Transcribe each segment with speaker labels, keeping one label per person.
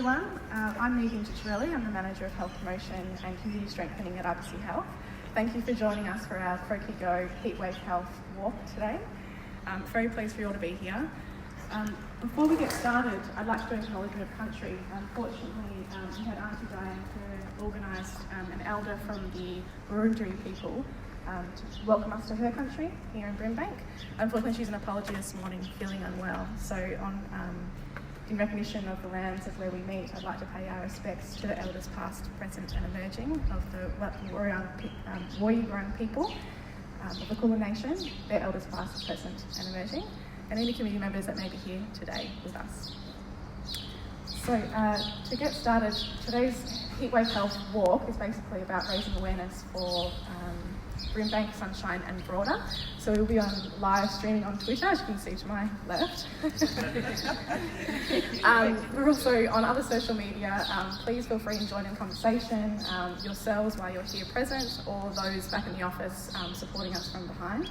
Speaker 1: everyone. I'm Meagan Chiuchiarelli. I'm the Manager of Health Promotion and Community Strengthening at IPC Health. Thank you for joining us for our Croakey Go Heatwave Health Walk today. Very pleased for you all to be here. Before we get started, I'd like to do an acknowledgement of country. Unfortunately, we had Auntie Diane who organised an elder from the Wurundjeri people to welcome us to her country here in Brimbank. Unfortunately, she's an apology this morning, feeling unwell. So in recognition of the lands of where we meet, I'd like to pay our respects to the elders past, present and emerging of the Wurundjeri people of the Kulin Nation, their elders past, present and emerging, and any community members that may be here today with us. So to get started, today's Heatwave Health Walk is basically about raising awareness for Brimbank, Sunshine and broader. So we'll be on live streaming on Twitter, as you can see to my left. We're also on other social media. Please feel free to join in the conversation yourselves while you're here present, or those back in the office supporting us from behind.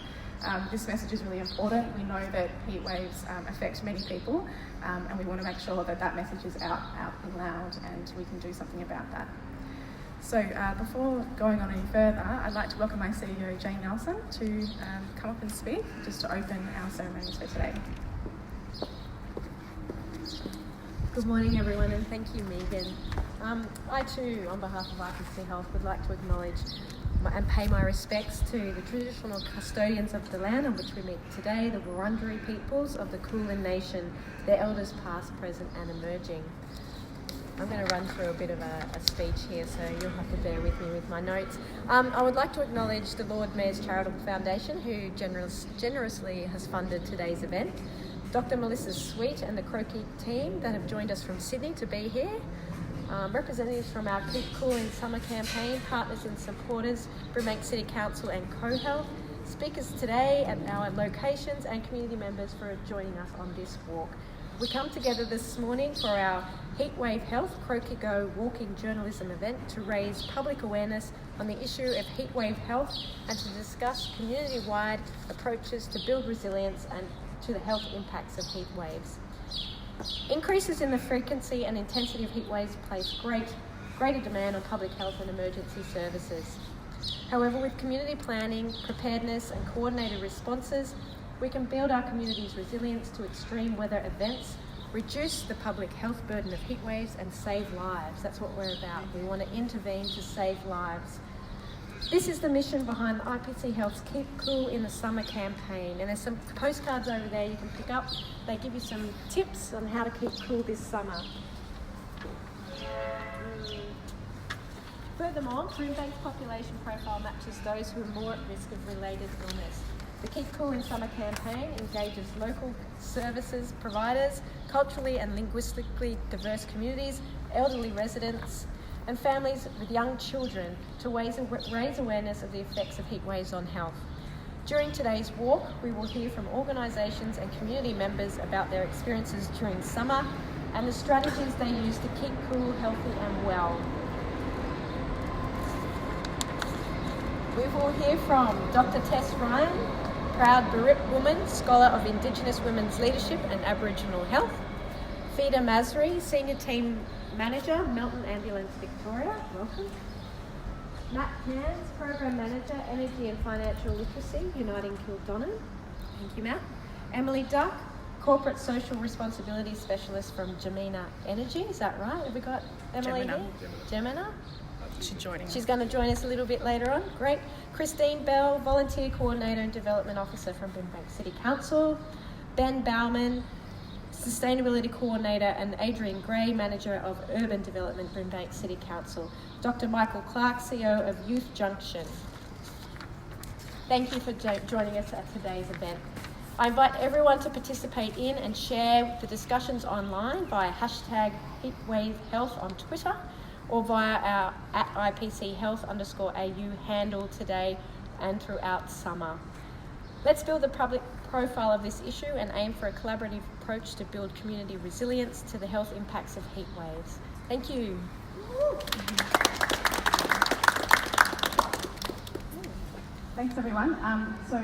Speaker 1: This message is really important. We know that heat waves affect many people, and we want to make sure that that message is out and loud, and we can do something about that. So before going on any further, I'd like to welcome my CEO, Jayne Nelson, to come up and speak, just to open our ceremonies for today.
Speaker 2: Good morning, everyone, and thank you, Meagan. I too, on behalf of IPC Health, would like to acknowledge and pay my respects to the traditional custodians of the land on which we meet today, the Wurundjeri peoples of the Kulin Nation, their elders past, present and emerging. I'm going to run through a bit of a speech here, so you'll have to bear with me with my notes. I would like to acknowledge the Lord Mayor's Charitable Foundation, who generously has funded today's event, Dr. Melissa Sweet and the Croakey team that have joined us from Sydney to be here, representatives from our Keep Cool in Summer campaign, partners and supporters, Brimbank City Council and CoHealth, speakers today at our locations and community members for joining us on this walk. We come together this morning for our Heatwave Health Croakey Go Walking Journalism event to raise public awareness on the issue of heatwave health and to discuss community-wide approaches to build resilience and to the health impacts of heat waves. Increases in the frequency and intensity of heat waves place greater demand on public health and emergency services. However, with community planning, preparedness and coordinated responses, we can build our community's resilience to extreme weather events, reduce the public health burden of heat waves and save lives. That's what we're about. We want to intervene to save lives. This is the mission behind IPC Health's Keep Cool in the Summer campaign. And there's some postcards over there you can pick up. They give you some tips on how to keep cool this summer. Furthermore, Brimbank's population profile matches those who are more at risk of related illness. The Keep Cool in Summer campaign engages local services providers, culturally and linguistically diverse communities, elderly residents, and families with young children to raise awareness of the effects of heat waves on health. During today's walk, we will hear from organisations and community members about their experiences during summer and the strategies they use to keep cool, healthy and well. We will hear from Dr. Tess Ryan, proud Birip woman, scholar of Indigenous women's leadership and Aboriginal health. Fida Masri, Senior Team Manager, Melbourne Ambulance Victoria, welcome. Matt Cairns, Program Manager, Energy and Financial Literacy, Uniting Kildonna. Thank you, Matt. Emily Duck, Corporate Social Responsibility Specialist from Jemina Energy. Is that right? Have we got Emily here? Jemina. She's going to join us a little bit later on. Great. Christine Bell, Volunteer Coordinator and Development Officer from Brimbank City Council. Ben Bauman, Sustainability Coordinator, and Adrian Gray, Manager of Urban Development, Brimbank City Council. Dr. Michael Clark, CEO of Youth Junction. Thank you for joining us at today's event. I invite everyone to participate in and share the discussions online via hashtag HeatWaveHealth on Twitter or via our @IPC_Health_AU handle today and throughout summer. Let's build the public profile of this issue and aim for a collaborative approach to build community resilience to the health impacts of heat waves. Thank you.
Speaker 1: Thanks everyone. So